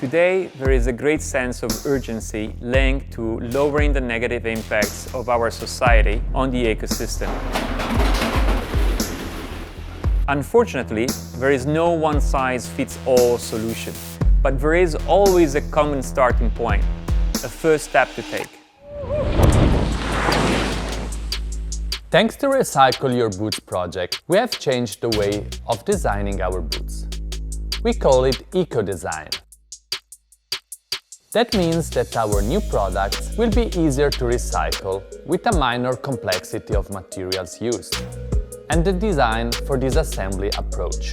Today, there is a great sense of urgency linked to lowering the negative impacts of our society on the ecosystem. Unfortunately, there is no one-size-fits-all solution, but there is always a common starting point, a first step to take. Thanks to Recycle Your Boots project, we have changed the way of designing our boots. We call it eco-design. That means that our new products will be easier to recycle with a minor complexity of materials used, and the design for disassembly approach.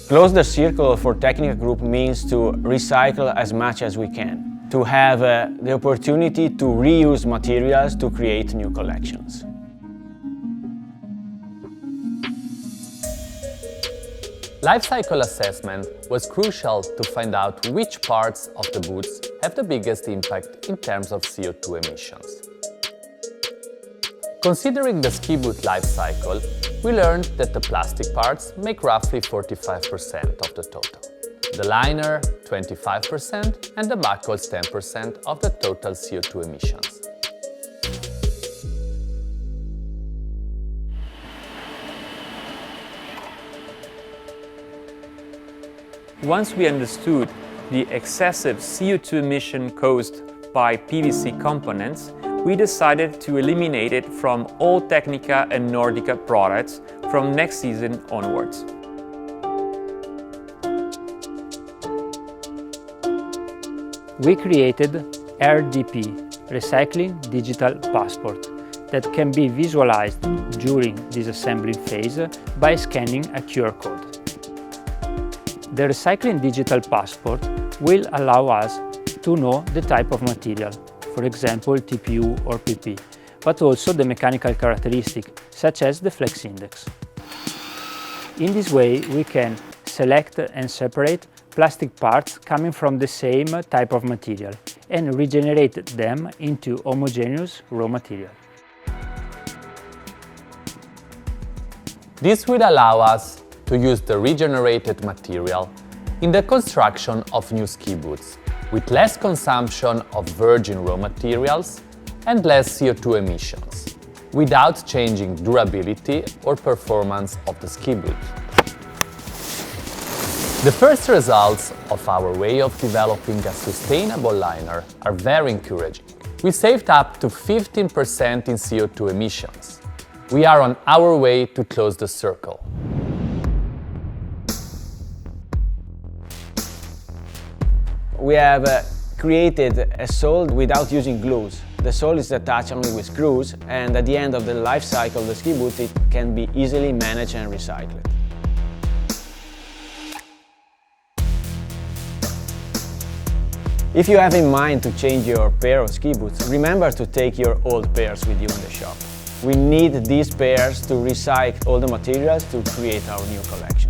Close the circle for Technica Group means to recycle as much as we can, to have the opportunity to reuse materials to create new collections. Life cycle assessment was crucial to find out which parts of the boots have the biggest impact in terms of CO2 emissions. Considering the ski boot life cycle, we learned that the plastic parts make roughly 45% of the total, the liner 25% and the buckles 10% of the total CO2 emissions. Once we understood the excessive CO2 emission caused by PVC components, we decided to eliminate it from all Technica and Nordica products from next season onwards. We created RDP, Recycling Digital Passport, that can be visualized during disassembly phase by scanning a QR code. The Recycling Digital Passport will allow us to know the type of material, for example TPU or PP, but also the mechanical characteristic, such as the flex index. In this way, we can select and separate plastic parts coming from the same type of material and regenerate them into homogeneous raw material. This will allow us to use the regenerated material in the construction of new ski boots, with less consumption of virgin raw materials and less CO2 emissions, without changing durability or performance of the ski boot. The first results of our way of developing a sustainable liner are very encouraging. We saved up to 15% in CO2 emissions. We are on our way to close the circle. We have created a sole without using glues. The sole is attached only with screws, and at the end of the life cycle of the ski boot it can be easily managed and recycled. If you have in mind to change your pair of ski boots, remember to take your old pairs with you in the shop. We need these pairs to recycle all the materials to create our new collection.